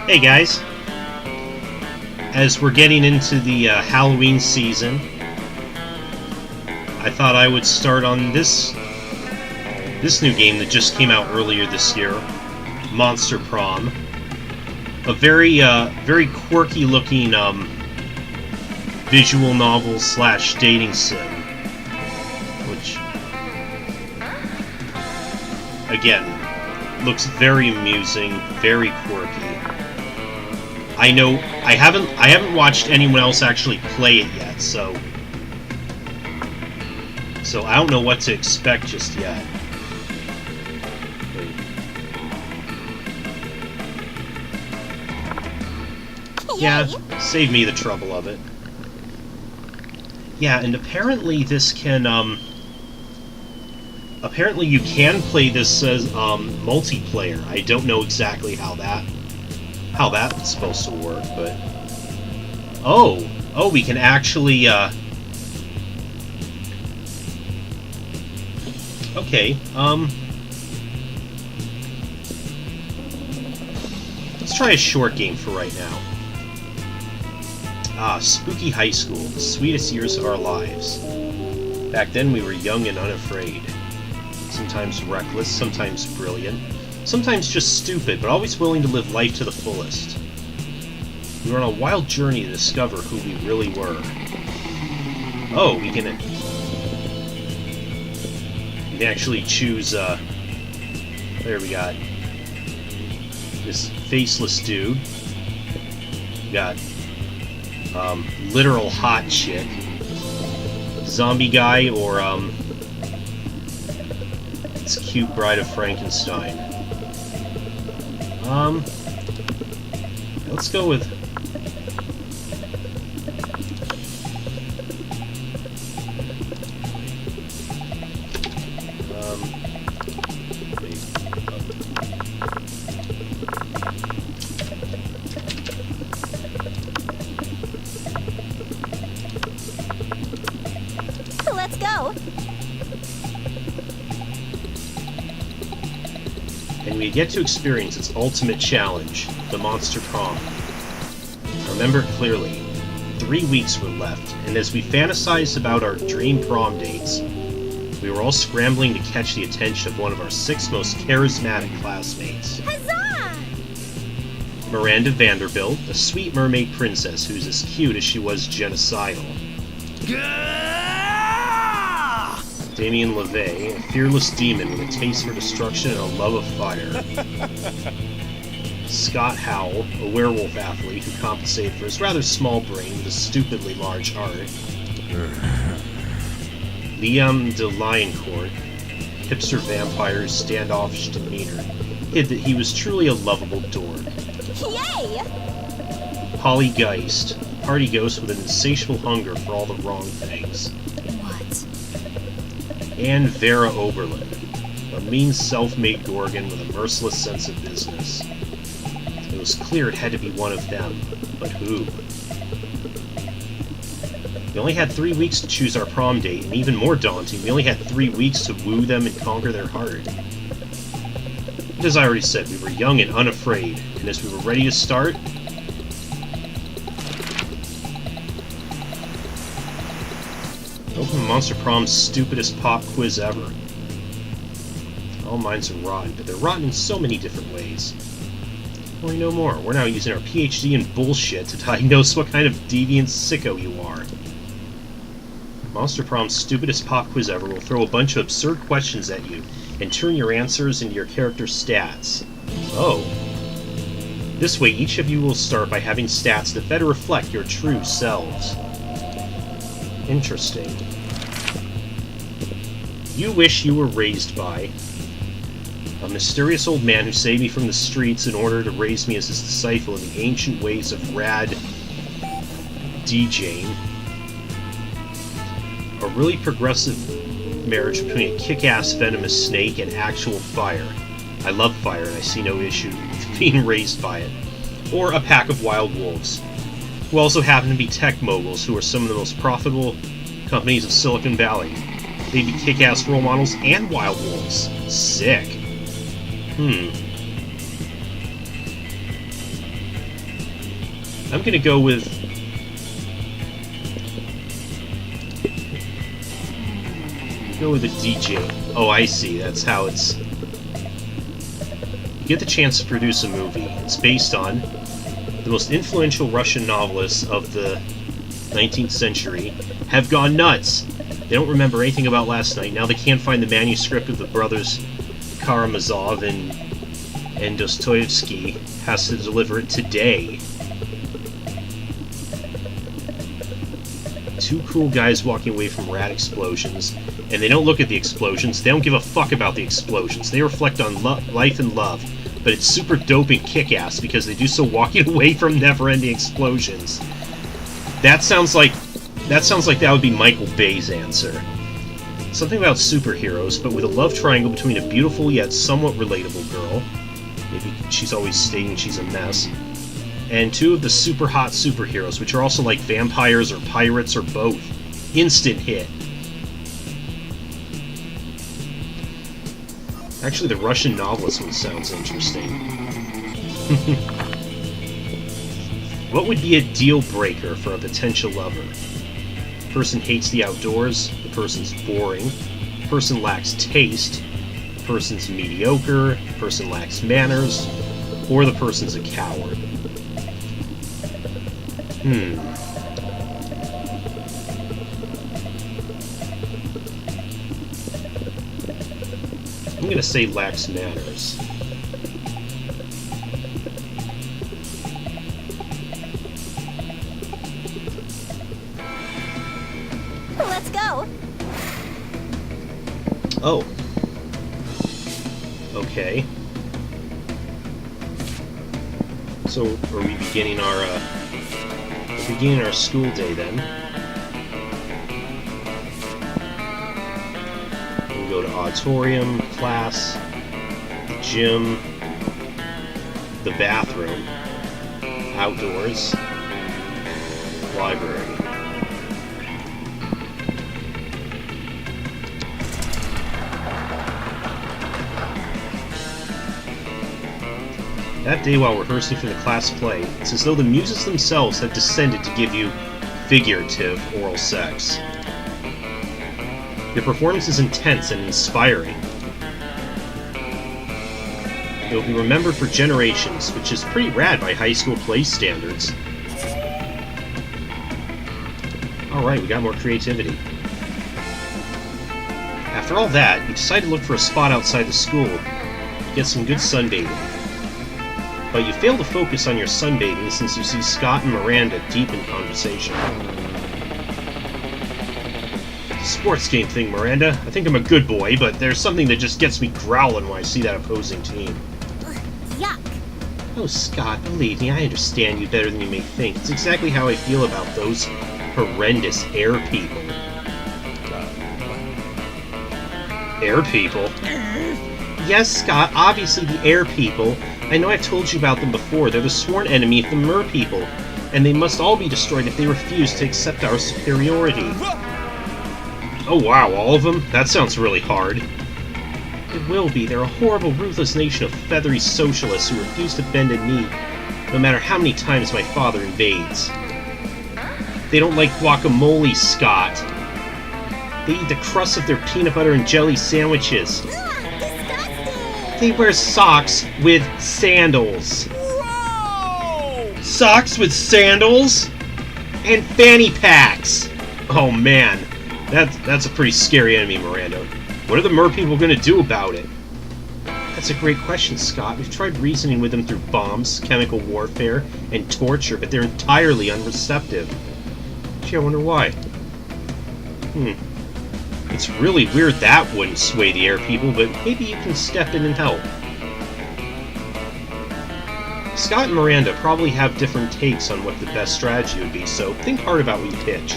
Hey guys, as we're getting into the Halloween season, I thought I would start on this new game that just came out earlier this year, Monster Prom. A very quirky looking visual novel / dating sim, which again looks very amusing, very quirky. I know I haven't watched anyone else actually play it yet, so I don't know what to expect just yet. Yeah, save me the trouble of it. Yeah, and apparently this can apparently you can play this as multiplayer. I don't know exactly how that's supposed to work, but oh, we can actually okay, let's try a short game for right now. Spooky high school, the sweetest years of our lives. Back then we were young and unafraid. Sometimes reckless, sometimes brilliant, sometimes just stupid, but always willing to live life to the fullest. We were on a wild journey to discover who we really were. Oh, we can actually choose, there we got this faceless dude. We got, literal hot chick. Zombie guy, or, it's cute Bride of Frankenstein. Let's go with... Let's go. And we get to experience its ultimate challenge, the Monster Prom. I remember it clearly. 3 weeks were left, and as we fantasized about our dream prom dates, we were all scrambling to catch the attention of one of our 6 most charismatic classmates. Huzzah! Miranda Vanderbilt, a sweet mermaid princess who's as cute as she was genocidal. Damien LeVay, a fearless demon with a taste for destruction and a love of fire. Scott Howell, a werewolf athlete who compensated for his rather small brain with a stupidly large heart. Liam de Lioncourt, hipster vampire's standoffish demeanor, hid that he was truly a lovable dork. Yay! Polly Geist, a party ghost with an insatiable hunger for all the wrong things. What? And Vera Oberlin, a mean self-made Gorgon with a merciless sense of business. It was clear it had to be one of them, but who? We only had 3 weeks to choose our prom date, and even more daunting, we only had 3 weeks to woo them and conquer their heart. But as I already said, we were young and unafraid, and as we were ready to start, open Monster Prom's stupidest pop quiz ever. All minds are rotten, but they're rotten in so many different ways. Worry no more. We're now using our PhD in bullshit to diagnose what kind of deviant sicko you are. Monster Prom's stupidest pop quiz ever will throw a bunch of absurd questions at you and turn your answers into your character's stats. Oh. This way, each of you will start by having stats that better reflect your true selves. Interesting. You wish you were raised by a mysterious old man who saved me from the streets in order to raise me as his disciple in the ancient ways of rad DJing. A really progressive marriage between a kick-ass venomous snake and actual fire. I love fire and I see no issue with being raised by it. Or a pack of wild wolves, who also happen to be tech moguls who are some of the most profitable companies of Silicon Valley. They'd be kick-ass role models and wild wolves. Sick. I'm gonna go with... Go with a DJ. Oh, I see. That's how it's... You get the chance to produce a movie. It's based on the most influential Russian novelists of the 19th century have gone nuts. They don't remember anything about last night. Now they can't find the manuscript of the brothers Karamazov, and Dostoevsky has to deliver it today. Two cool guys walking away from rad explosions, and they don't look at the explosions. They don't give a fuck about the explosions. They reflect on life and love, but it's super dope and kick-ass because they do so walking away from never-ending explosions. That sounds like that would be Michael Bay's answer. Something about superheroes, but with a love triangle between a beautiful yet somewhat relatable girl. Maybe she's always stating she's a mess. And two of the super hot superheroes, which are also like vampires or pirates or both. Instant hit. Actually, the Russian novelist one sounds interesting. What would be a deal breaker for a potential lover? The person hates the outdoors, the person's boring, the person lacks taste, the person's mediocre, the person lacks manners, or the person's a coward. I'm gonna say lacks manners. Let's go. Oh. Okay. So, are we beginning our school day then? We'll go to auditorium, class, the gym, the bathroom, outdoors, library. That day while rehearsing for the class play, it's as though the muses themselves have descended to give you figurative oral sex. Your performance is intense and inspiring. It will be remembered for generations, which is pretty rad by high school play standards. Alright, we got more creativity. After all that, you decide to look for a spot outside the school to get some good sunbathing. But you fail to focus on your sunbathing since you see Scott and Miranda deep in conversation. Sports game thing, Miranda. I think I'm a good boy, but there's something that just gets me growling when I see that opposing team. Yuck. Oh, Scott, believe me, I understand you better than you may think. It's exactly how I feel about those horrendous air people. Air people? Yes, Scott, obviously the air people. I know I've told you about them before. They're the sworn enemy of the Mer people, and they must all be destroyed if they refuse to accept our superiority. Oh wow, all of them? That sounds really hard. It will be. They're a horrible, ruthless nation of feathery socialists who refuse to bend a knee, no matter how many times my father invades. They don't like guacamole, Scott. They eat the crust of their peanut butter and jelly sandwiches. They wear socks with sandals. Whoa! Socks with sandals? And fanny packs! Oh man, that's a pretty scary enemy, Miranda. What are the Mer people going to do about it? That's a great question, Scott. We've tried reasoning with them through bombs, chemical warfare, and torture, but they're entirely unreceptive. Gee, I wonder why. It's really weird that wouldn't sway the air people, but maybe you can step in and help. Scott and Miranda probably have different takes on what the best strategy would be, so think hard about what you pitch.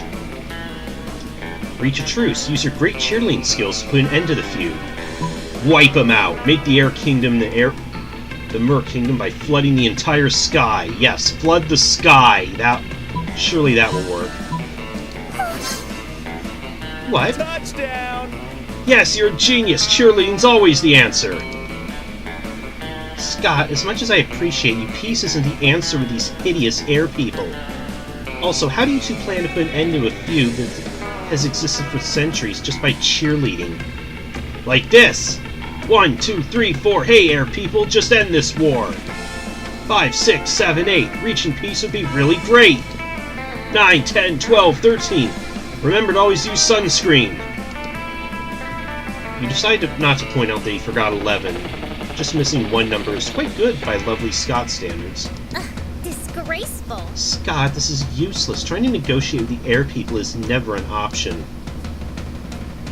Reach a truce. Use your great cheerleading skills to put an end to the feud. Wipe them out. Make the Air Kingdom the Mer Kingdom by flooding the entire sky. Yes, flood the sky. Surely that will work. What? Touchdown! Yes, you're a genius. Cheerleading's always the answer. Scott, as much as I appreciate you, peace isn't the answer with these hideous air people. Also, how do you two plan to put an end to a feud that has existed for centuries just by cheerleading? Like this! 1, 2, 3, 4, hey air people, just end this war! 5, 6, 7, 8, reaching peace would be really great! 9, 10, 12, 13, remember to always use sunscreen! You decided not to point out that he forgot 11. Just missing one number is quite good by lovely Scott standards. Disgraceful. Scott, this is useless. Trying to negotiate with the air people is never an option.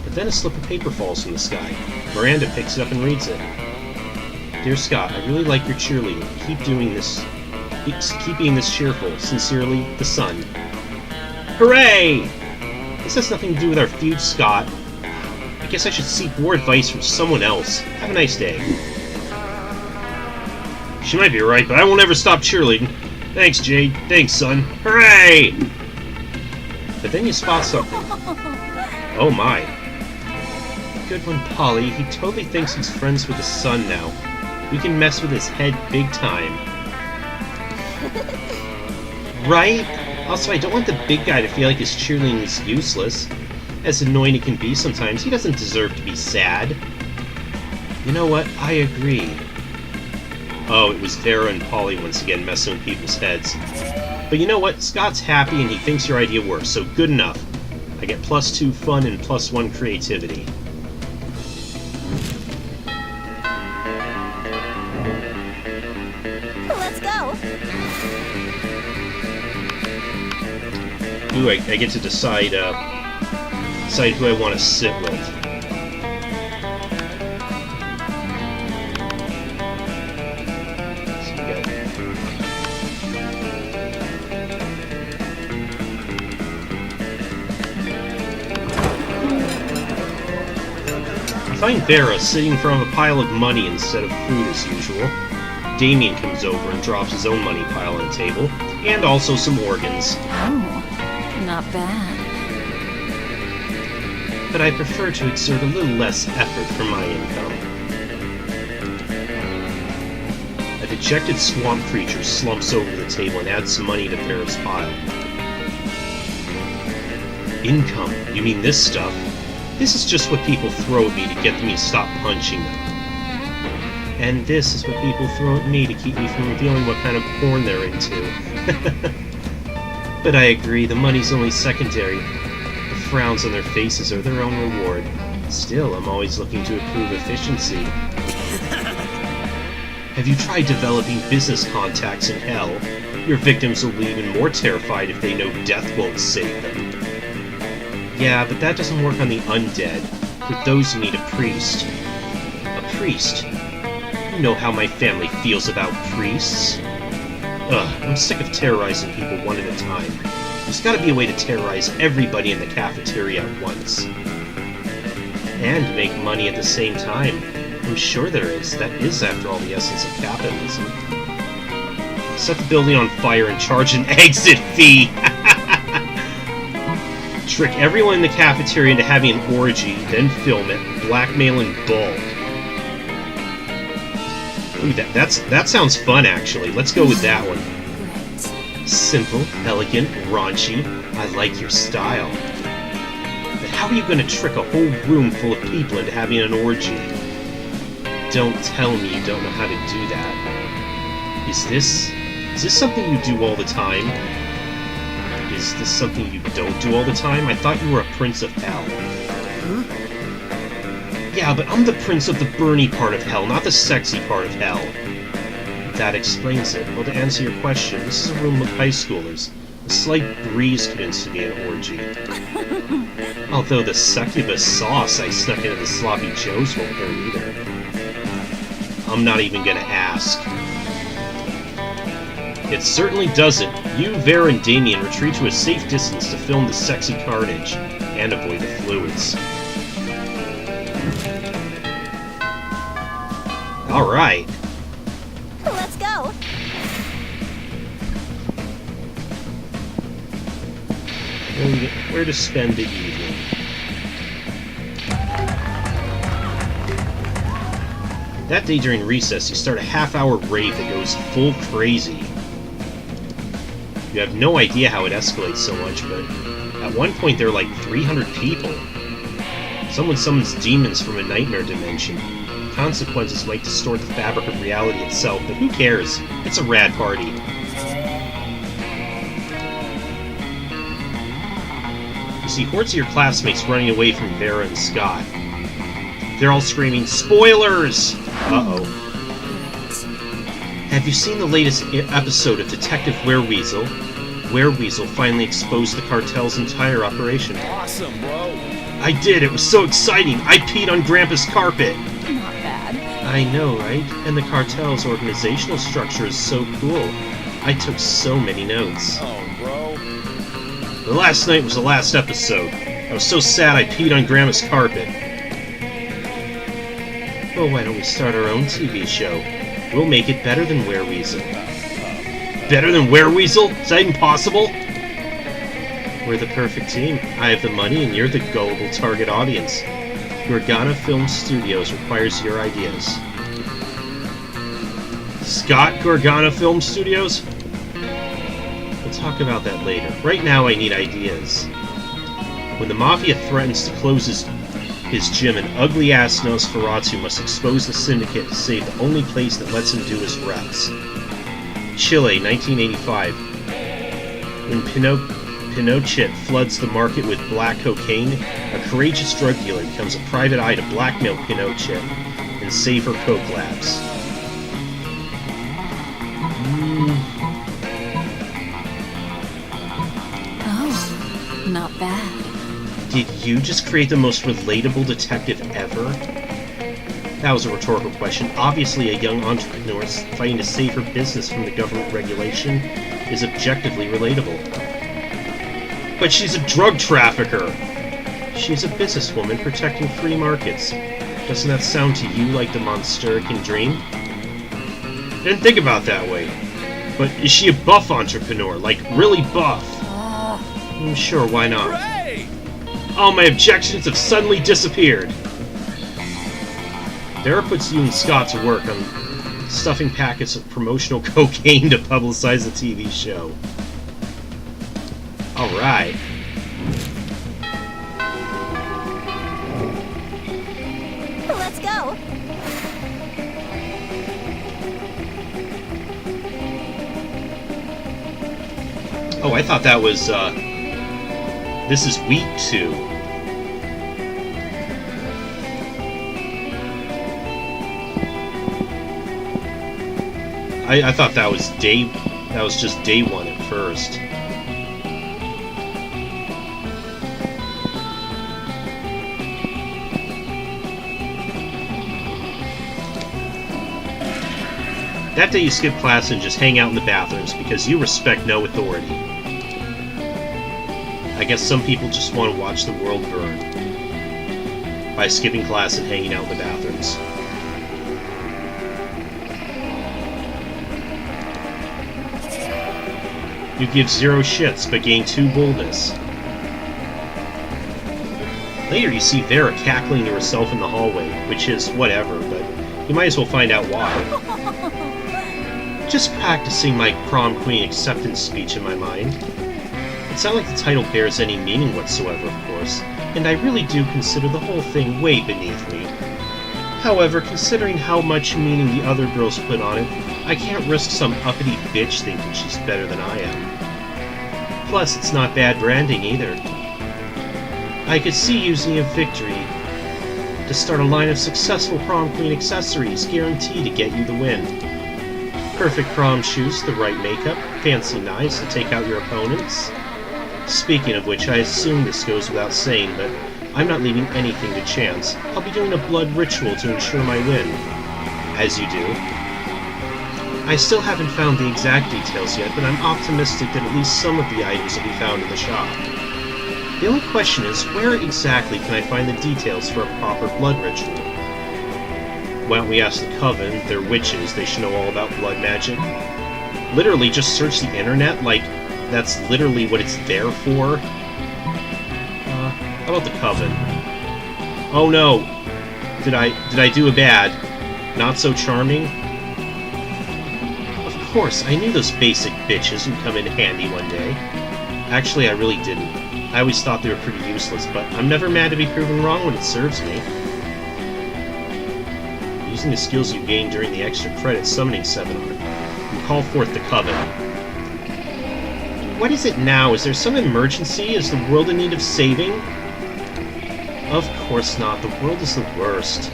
But then a slip of paper falls from the sky. Miranda picks it up and reads it. Dear Scott, I really like your cheerleading. Keep being this cheerful. Sincerely, the Sun. Hooray! This has nothing to do with our feud, Scott. I guess I should seek more advice from someone else. Have a nice day. She might be right, but I won't ever stop cheerleading. Thanks, Jade. Thanks, son. Hooray! But then you spot something. Oh my. Good one, Polly. He totally thinks he's friends with the Sun now. We can mess with his head big time. Right? Also, I don't want the big guy to feel like his cheerleading is useless. As annoying it can be sometimes, he doesn't deserve to be sad. You know what? I agree. Oh, it was Vera and Polly once again messing with people's heads. But you know what? Scott's happy and he thinks your idea works, so good enough. I get +2 fun and +1 creativity. Let's go. Ooh, I get to decide who I want to sit with. I find Vera sitting in front of a pile of money instead of food as usual. Damien comes over and drops his own money pile on the table, and also some organs. Oh, not bad. But I prefer to exert a little less effort for my income. A dejected swamp creature slumps over the table and adds some money to Vera's pile. Income? You mean this stuff? This is just what people throw at me to get me to stop punching them. And this is what people throw at me to keep me from revealing what kind of porn they're into. But I agree, the money's only secondary. The frowns on their faces are their own reward. Still, I'm always looking to improve efficiency. Have you tried developing business contacts in hell? Your victims will be even more terrified if they know death won't save them. Yeah, but that doesn't work on the undead. For those who need a priest. A priest? You know how my family feels about priests. Ugh, I'm sick of terrorizing people one at a time. There's gotta be a way to terrorize everybody in the cafeteria at once. And make money at the same time. I'm sure there is. That is, after all, the essence of capitalism. Set the building on fire and charge an exit fee! Trick everyone in the cafeteria into having an orgy, then film it, blackmail in bulk. Ooh, that sounds fun, actually. Let's go with that one. Simple, elegant, raunchy. I like your style. But how are you going to trick a whole room full of people into having an orgy? Don't tell me you don't know how to do that. Is this something you do all the time? Is this something you don't do all the time? I thought you were a prince of hell. Huh? Yeah, but I'm the prince of the burny part of hell, not the sexy part of hell. That explains it. Well, to answer your question, this is a room of high schoolers. A slight breeze could instigate an orgy. Although the succubus sauce I snuck into the sloppy joes won't hurt either. I'm not even gonna ask. It certainly doesn't. You, Vera, and Damien retreat to a safe distance to film the sexy carnage and avoid the fluids. Alright. Let's go. Where to spend the evening? That day during recess, you start a half-hour rave that goes full crazy. You have no idea how it escalates so much, but at one point there are like 300 people. Someone summons demons from a nightmare dimension. Consequences might distort the fabric of reality itself, but who cares? It's a rad party. You see hordes of your classmates running away from Vera and Scott. They're all screaming, "Spoilers!" Uh-oh. Have you seen the latest episode of Detective Wereweasel? Wereweasel finally exposed the cartel's entire operation. Awesome, bro. I did, it was so exciting! I peed on Grandpa's carpet! Not bad. I know, right? And the cartel's organizational structure is so cool. I took so many notes. Oh, bro. The last night was the last episode. I was so sad I peed on Grandma's carpet. Well, why don't we start our own TV show? We'll make it better than Wereweasel. Better than Wereweasel? Is that even possible? We're the perfect team. I have the money and you're the gullible target audience. Gorgana Film Studios requires your ideas. Scott Gorgana Film Studios? We'll talk about that later. Right now I need ideas. When the Mafia threatens to close his gym, an ugly-ass Nosferatu must expose the Syndicate to save the only place that lets him do his reps. Chile, 1985. When Pinochet floods the market with black cocaine, a courageous drug dealer becomes a private eye to blackmail Pinochet and save her coke labs. Oh, not bad. Did you just create the most relatable detective ever? That was a rhetorical question. Obviously, a young entrepreneur fighting to save her business from the government regulation is objectively relatable. But she's a drug trafficker! She's a businesswoman protecting free markets. Doesn't that sound to you like the Monsturican dream? Didn't think about it that way. But is she a buff entrepreneur? Like, really buff? Sure, why not? Hooray! All my objections have suddenly disappeared. Vera puts you and Scott to work on stuffing packets of promotional cocaine to publicize the TV show. Alright. Let's go. Oh, I thought that was, this is week 2. I thought that was just day 1 at first. That day you skip class and just hang out in the bathrooms because you respect no authority. I guess some people just want to watch the world burn by skipping class and hanging out in the bathrooms. You give 0 shits, but gain 2 boldness. Later you see Vera cackling to herself in the hallway, which is whatever, but you might as well find out why. Just practicing my prom queen acceptance speech in my mind. It's not like the title bears any meaning whatsoever, of course, and I really do consider the whole thing way beneath me. However, considering how much meaning the other girls put on it, I can't risk some uppity bitch thinking she's better than I am. Plus, it's not bad branding either. I could see using a victory to start a line of successful prom queen accessories guaranteed to get you the win. Perfect prom shoes, the right makeup, fancy knives to take out your opponents. Speaking of which, I assume this goes without saying, but I'm not leaving anything to chance. I'll be doing a blood ritual to ensure my win. As you do. I still haven't found the exact details yet, but I'm optimistic that at least some of the items will be found in the shop. The only question is, where exactly can I find the details for a proper blood ritual? Why don't we ask the Coven? They're witches, they should know all about blood magic. Literally, just search the internet, like, that's literally what it's there for? How about the Coven? Oh no! Did I do a bad? Not so charming? Of course, I knew those basic bitches would come in handy one day. Actually, I really didn't. I always thought they were pretty useless, but I'm never mad to be proven wrong when it serves me. Using the skills you gained during the extra credit summoning seminar, you call forth the Coven. What is it now? Is there some emergency? Is the world in need of saving? Of course not. The world is the worst.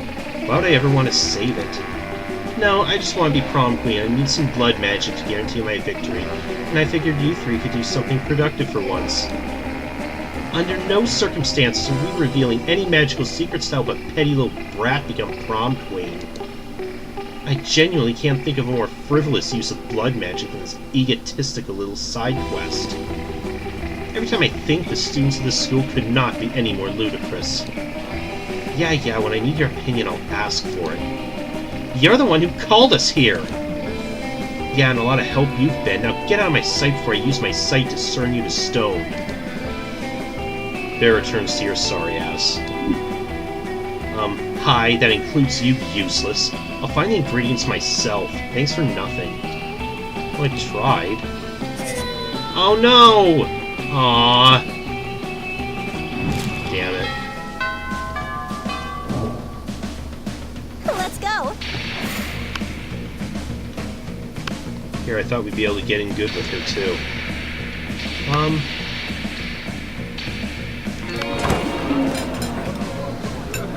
Why would I ever want to save it? No, I just want to be prom queen. I need some blood magic to guarantee my victory, and I figured you three could do something productive for once. Under no circumstances are we revealing any magical secrets to help a petty little brat become prom queen. I genuinely can't think of a more frivolous use of blood magic than this egotistical little side quest. Every time I think the students of this school could not be any more ludicrous. Yeah, when I need your opinion, I'll ask for it. You're the one who called us here! Yeah, and a lot of help you've been. Now get out of my sight before I use my sight to turn you to stone. Bear returns to your sorry ass. Hi, that includes you, useless. I'll find the ingredients myself. Thanks for nothing. Well, I tried. Oh no! Aww. Damn it. Let's go. Here, I thought we'd be able to get in good with her, too.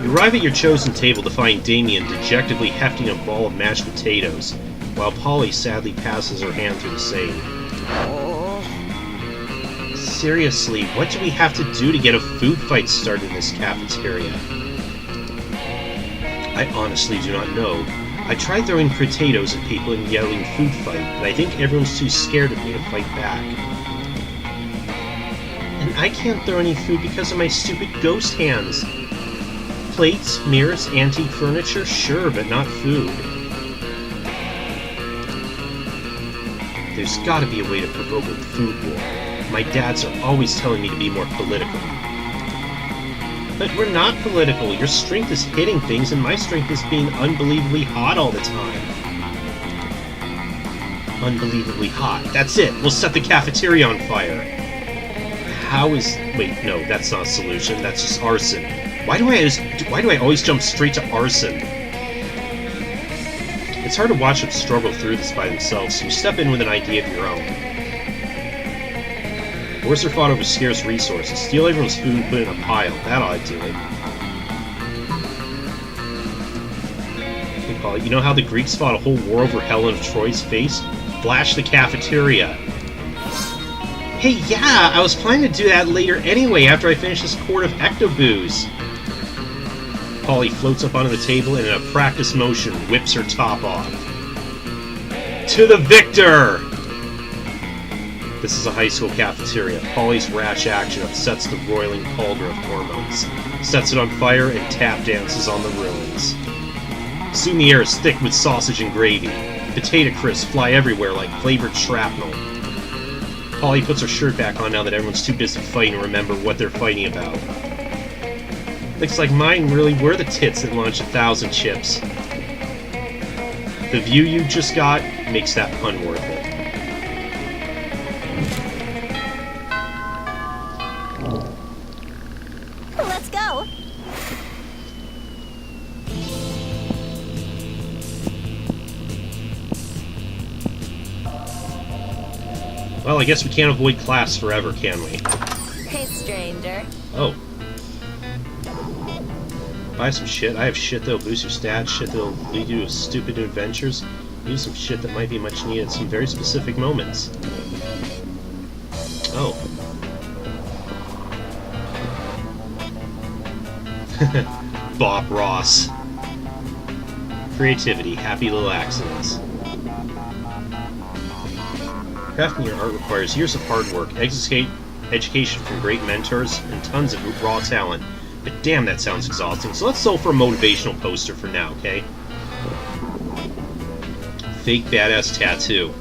You arrive at your chosen table to find Damien dejectedly hefting a ball of mashed potatoes, while Polly sadly passes her hand through the same. Seriously, what do we have to do to get a food fight started in this cafeteria? I honestly do not know. I tried throwing potatoes at people and yelling food fight, but I think everyone's too scared of me to fight back. And I can't throw any food because of my stupid ghost hands. Plates, mirrors, antique furniture, sure, but not food. There's gotta be a way to provoke a food war. My dads are always telling me to be more political. But we're not political. Your strength is hitting things, and my strength is being unbelievably hot all the time. Unbelievably hot. That's it! We'll set the cafeteria on fire! How is... Wait, no, that's not a solution. That's just arson. Why do I always jump straight to arson? It's hard to watch them struggle through this by themselves, so you step in with an idea of your own. Wars are fought over scarce resources. Steal everyone's food and put it in a pile. That ought to do it. Hey, Paul, you know how the Greeks fought a whole war over Helen of Troy's face? Flash the cafeteria. Hey, yeah! I was planning to do that later anyway, after I finish this quart of Ectobooze. Polly floats up onto the table and in a practice motion whips her top off. To the victor! This is a high school cafeteria. Polly's rash action upsets the roiling cauldron of hormones, sets it on fire, and tap dances on the ruins. Soon the air is thick with sausage and gravy. Potato crisps fly everywhere like flavored shrapnel. Polly puts her shirt back on now that everyone's too busy fighting to remember what they're fighting about. Looks like mine really were the tits that launched 1,000 chips. The view you just got makes that pun worth it. Let's go. Well, I guess we can't avoid class forever, can we? Hey, stranger. Oh. Buy some shit. I have shit that'll boost your stats, shit that'll lead you to stupid new adventures. Use some shit that might be much needed at some very specific moments. Oh. Bob Ross. Creativity. Happy little accidents. Crafting your art requires years of hard work, education from great mentors, and tons of raw talent. But damn, that sounds exhausting, so let's settle for a motivational poster for now, okay? Fake badass tattoo.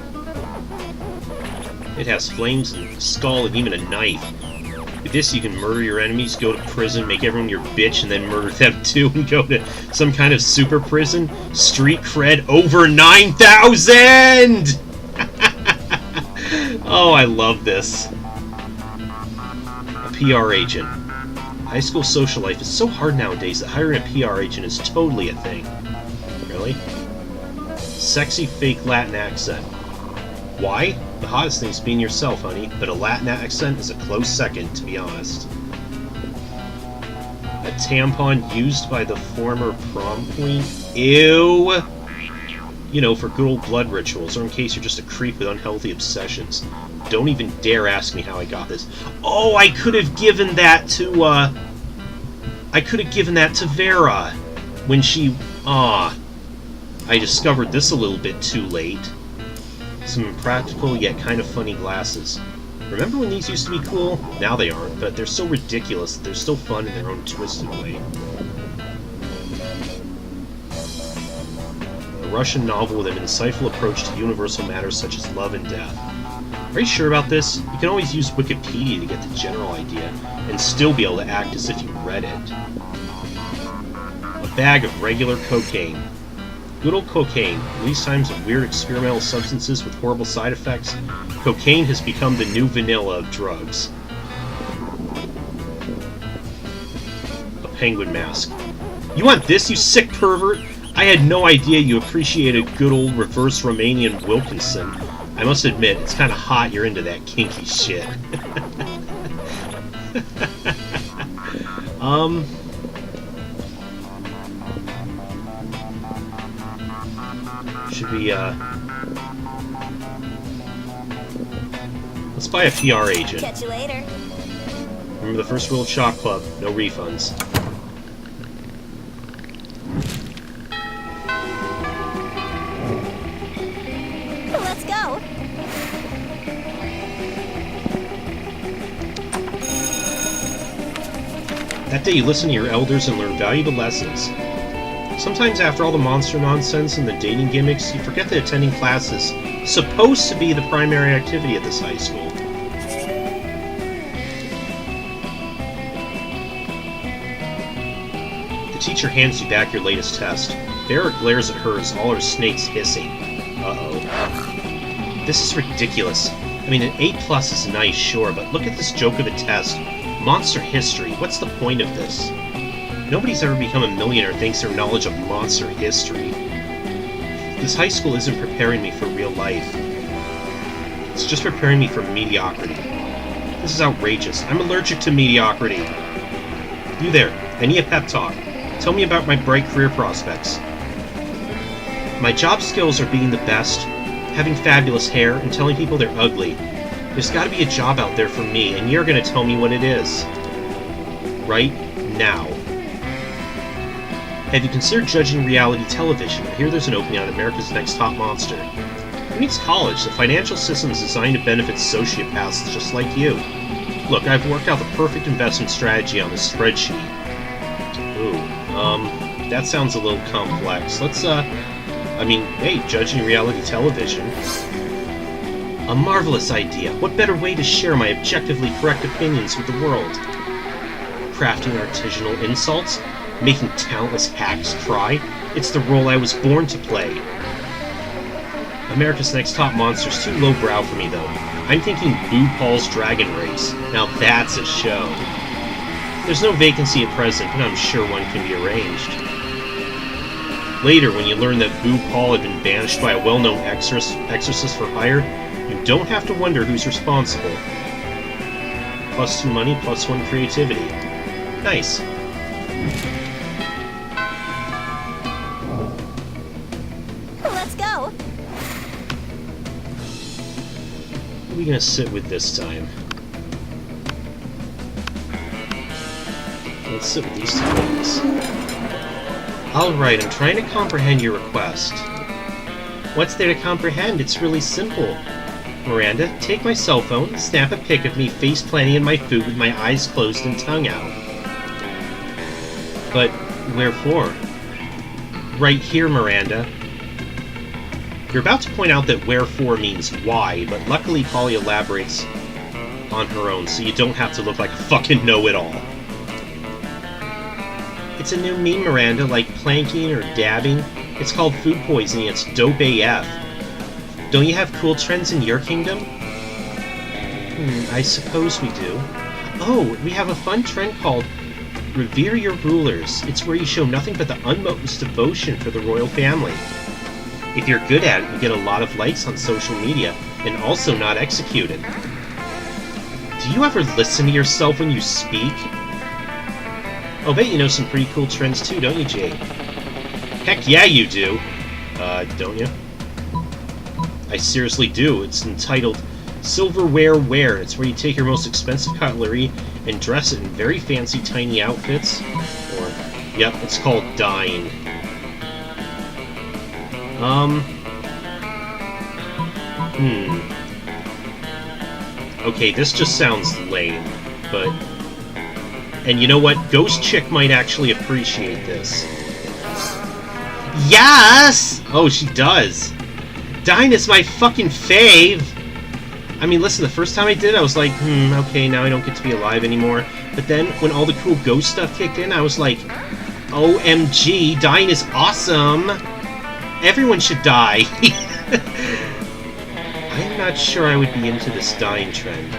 It has flames and a skull and even a knife. With this, you can murder your enemies, go to prison, make everyone your bitch, and then murder them too, and go to some kind of super prison. Street cred over 9,000! Oh, I love this. A PR agent. High school social life is so hard nowadays that hiring a PR agent is totally a thing. Really? Sexy fake Latin accent. Why? The hottest thing is being yourself, honey, but a Latin accent is a close second, to be honest. A tampon used by the former prom queen? Ew! You know, for good old blood rituals, or in case you're just a creep with unhealthy obsessions. Don't even dare ask me how I got this. Oh, I could have given that to, I could have given that to Vera when she, I discovered this a little bit too late. Some impractical yet kind of funny glasses. Remember when these used to be cool? Now they aren't, but they're so ridiculous that they're still fun in their own twisted way. A Russian novel with an insightful approach to universal matters such as love and death. Are you sure about this? You can always use Wikipedia to get the general idea, and still be able to act as if you read it. A bag of regular cocaine. Good old cocaine. In these times of weird experimental substances with horrible side effects, cocaine has become the new vanilla of drugs. A penguin mask. You want this, you sick pervert? I had no idea you appreciated good old reverse Romanian Wilkinson. I must admit, it's kind of hot you're into that kinky shit. Should we, let's buy a PR agent. Catch you later. Remember the first rule of Shop Club, no refunds. Let's go. That day you listen to your elders and learn valuable lessons. Sometimes after all the monster nonsense and the dating gimmicks, you forget that attending class is supposed to be the primary activity at this high school. The teacher hands you back your latest test. Vera glares at hers, all her snakes hissing. Uh-oh. This is ridiculous. I mean, an A+ is nice, sure, but look at this joke of a test. Monster history. What's the point of this? Nobody's ever become a millionaire thanks to their knowledge of monster history. This high school isn't preparing me for real life. It's just preparing me for mediocrity. This is outrageous. I'm allergic to mediocrity. You there, I need a pep talk. Tell me about my bright career prospects. My job skills are being the best, having fabulous hair, and telling people they're ugly. There's gotta be a job out there for me, and you're gonna tell me what it is. Right now. Have you considered judging reality television? I hear there's an opening on America's Next Top Monster. Who needs college? The financial system is designed to benefit sociopaths just like you. Look, I've worked out the perfect investment strategy on this spreadsheet. Ooh, that sounds a little complex. Let's, hey, judging reality television. A marvelous idea. What better way to share my objectively correct opinions with the world? Crafting artisanal insults? Making talentless hacks cry? It's the role I was born to play. America's Next Top Monster's too lowbrow for me, though. I'm thinking Boo Paul's Dragon Race. Now that's a show. There's no vacancy at present, but I'm sure one can be arranged. Later, when you learn that Boo Paul had been banished by a well-known exorcist for hire, you don't have to wonder who's responsible. +2 money, +1 creativity. Nice. Let's go. What are we gonna sit with this time? Let's sit with these two things. Alright, I'm trying to comprehend your request. What's there to comprehend? It's really simple. Miranda, take my cell phone, snap a pic of me face planting in my food with my eyes closed and tongue out. But wherefore? Right here, Miranda. You're about to point out that wherefore means why, but luckily Polly elaborates. on her own, so you don't have to look like a fucking know-it-all. It's a new meme, Miranda, like planking or dabbing. It's called food poisoning. It's dope AF. Don't you have cool trends in your kingdom? I suppose we do. Oh, we have a fun trend called Revere Your Rulers. It's where you show nothing but the utmost devotion for the royal family. If you're good at it, you get a lot of likes on social media, and also not executed. Do you ever listen to yourself when you speak? I'll bet you know some pretty cool trends too, don't you, Jade? Heck yeah, you do! Don't you? I seriously do. It's entitled Silverware Wear. It's where you take your most expensive cutlery and dress it in very fancy tiny outfits. Or, yep, it's called dyeing. Okay, this just sounds lame, but... And you know what? Ghost Chick might actually appreciate this. Yes! Oh, she does! Dyeing is my fucking fave! I mean, listen, the first time I did it, I was like, okay, now I don't get to be alive anymore. But then, when all the cool ghost stuff kicked in, I was like, OMG, dyeing is awesome! Everyone should die! I'm not sure I would be into this dyeing trend.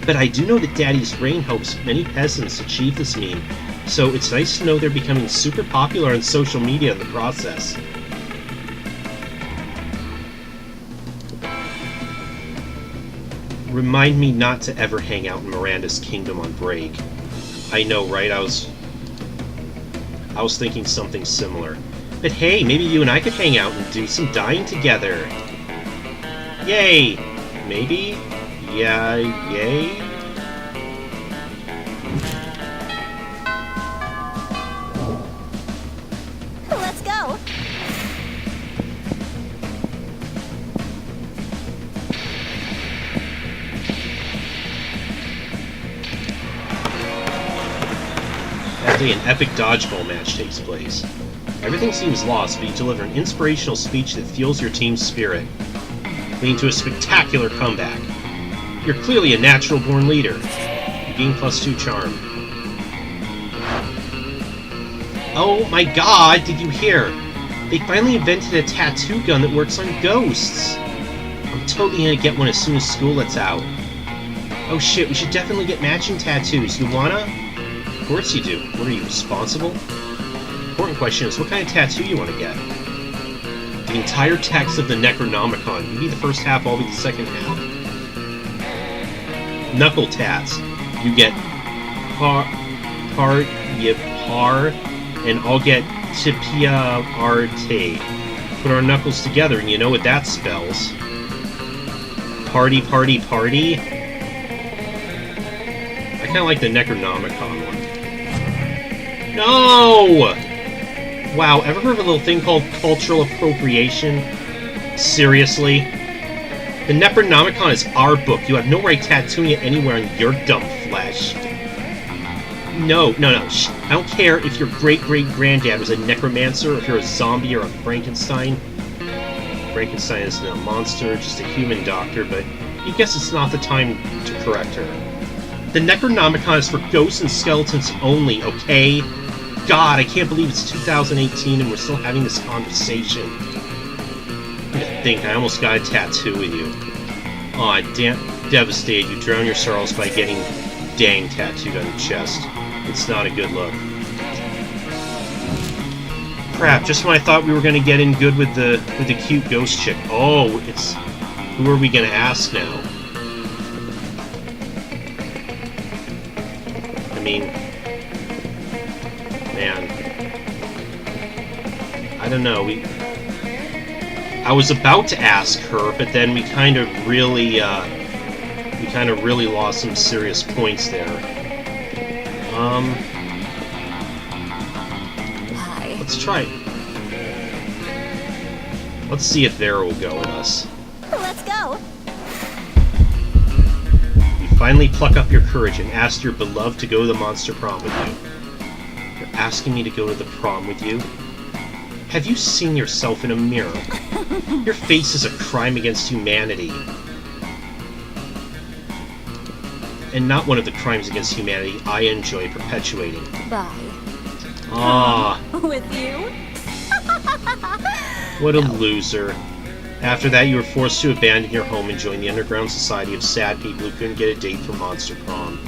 But I do know that Daddy's reign helps many peasants achieve this meme, so it's nice to know they're becoming super popular on social media in the process. Remind me not to ever hang out in Miranda's kingdom on break. I know, right? I was thinking something similar. But hey, maybe you and I could hang out and do some dyeing together. Yay! Maybe? Yeah, yay? Let's go. That day, an epic dodgeball match takes place. Everything seems lost, but you deliver an inspirational speech that fuels your team's spirit, leading to a spectacular comeback. You're clearly a natural-born leader. You gain +2 charm. Oh my god, did you hear? They finally invented a tattoo gun that works on ghosts! I'm totally gonna get one as soon as school lets out. Oh shit, we should definitely get matching tattoos. You wanna? Of course you do. What are you, responsible? Important question is, what kind of tattoo you want to get? The entire text of the Necronomicon. You be the first half, I'll be the second half. Knuckle tats. You get par, and I'll get tipia arte. Put our knuckles together, and you know what that spells. Party, party, party. I kind of like the Necronomicon one. No! Wow, ever heard of a little thing called cultural appropriation? Seriously? The Necronomicon is our book. You have no right tattooing it anywhere on your dumb flesh. No. I don't care if your great-great-granddad was a necromancer, or if you're a zombie or a Frankenstein. Frankenstein isn't a monster, just a human doctor, but I guess it's not the time to correct her. The Necronomicon is for ghosts and skeletons only, okay? God, I can't believe it's 2018 and we're still having this conversation. I think I almost got a tattoo with you. Aw, devastated. You drown your sorrows by getting dang tattooed on your chest. It's not a good look. Crap, just when I thought we were gonna get in good with the cute ghost chick. Oh, it's... Who are we gonna ask now? I mean... Man, I don't know, I was about to ask her, but then we kind of really lost some serious points there. Hi. Let's try it. Let's see if Vera will go with us. Let's go. You finally pluck up your courage and ask your beloved to go to the monster prom with you. Asking me to go to the prom with you? Have you seen yourself in a mirror? Your face is a crime against humanity. and not one of the crimes against humanity I enjoy perpetuating. Bye. Ah, With you? what a loser. After that, you were forced to abandon your home and join the underground society of sad people who couldn't get a date for Monster Prom.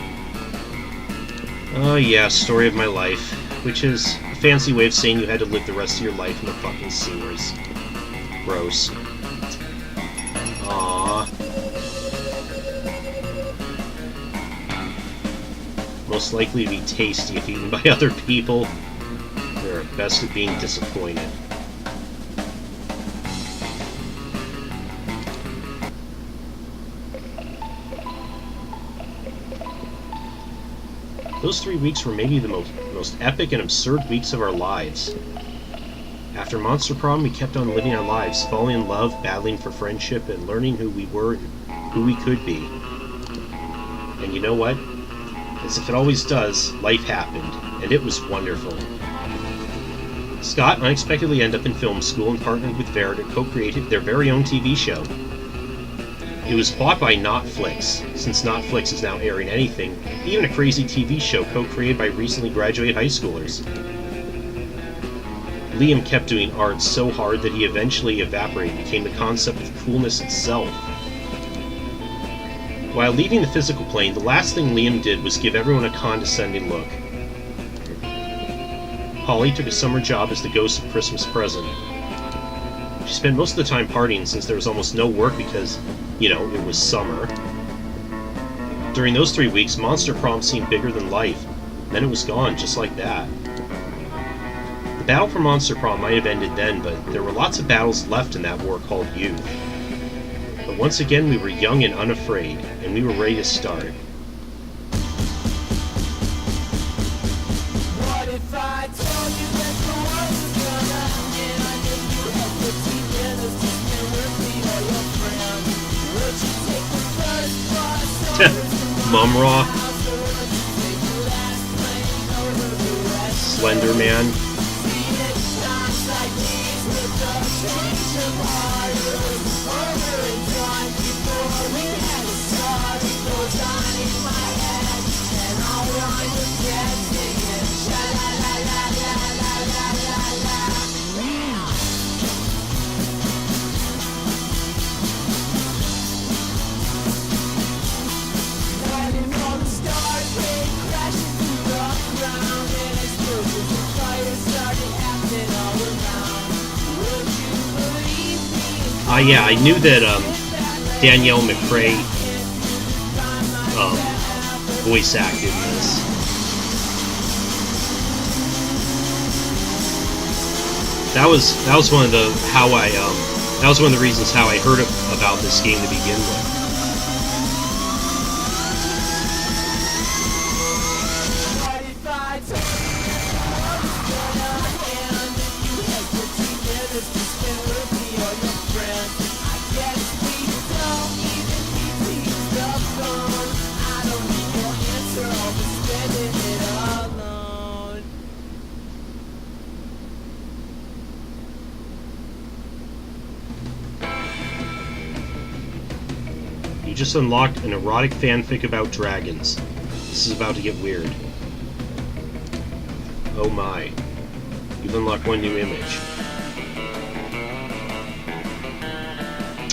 Oh yeah, story of my life. Which is a fancy way of saying you had to live the rest of your life in the fucking sewers. Gross. Aww. Most likely to be tasty if eaten by other people. They're best at being disappointed. Those 3 weeks were maybe the most epic and absurd weeks of our lives. After Monster Prom, we kept on living our lives, falling in love, battling for friendship, and learning who we were and who we could be. And you know what? As if it always does, life happened, and it was wonderful. Scott unexpectedly ended up in film school and partnered with Vera to co-create their very own TV show. It was bought by Notflix, since Notflix is now airing anything, even a crazy TV show co-created by recently graduated high schoolers. Liam kept doing art so hard that he eventually evaporated and became the concept of coolness itself. While leaving the physical plane, the last thing Liam did was give everyone a condescending look. Holly took a summer job as the ghost of Christmas present. She spent most of the time partying since there was almost no work because, you know, it was summer. During those 3 weeks, Monster Prom seemed bigger than life. Then it was gone, just like that. The battle for Monster Prom might have ended then, but there were lots of battles left in that war called youth. But once again, we were young and unafraid, and we were ready to start. What if I told you that the world was gonna end? I knew you had 15 minutes to spend with me or your friends. Would you take the first bus over to Mum Raw, house, or would you take the last plane over the rest? Slender Man. See, at times like these, with the change of heart, it was over and done before we had to start. It goes on in my head, and I'll run with that singing, sha la la la la la la la la. When all the stars came crashing through the ground, and explosions and fires started happening all around. Would you believe me? Yeah, I knew that Danielle McCrae voice acted in this. That was one of the that was one of the reasons how I heard about this game to begin with. What if I told you that the world was gonna end, and you had 15 minutes to spend with me or your friends? I guess we don't even need to use the phone. I don't need your answer, I'll be spending it alone. You just unlocked an erotic fanfic about dragons. This is about to get weird. Oh my. You've unlocked one new image.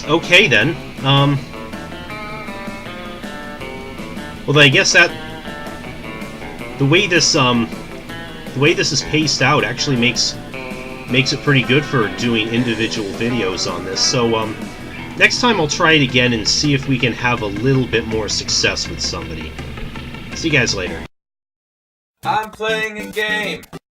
Okay then. Well then I guess that the way this is paced out actually makes it pretty good for doing individual videos on this. So next time I'll try it again and see if we can have a little bit more success with somebody. See you guys later. I'm playing a game.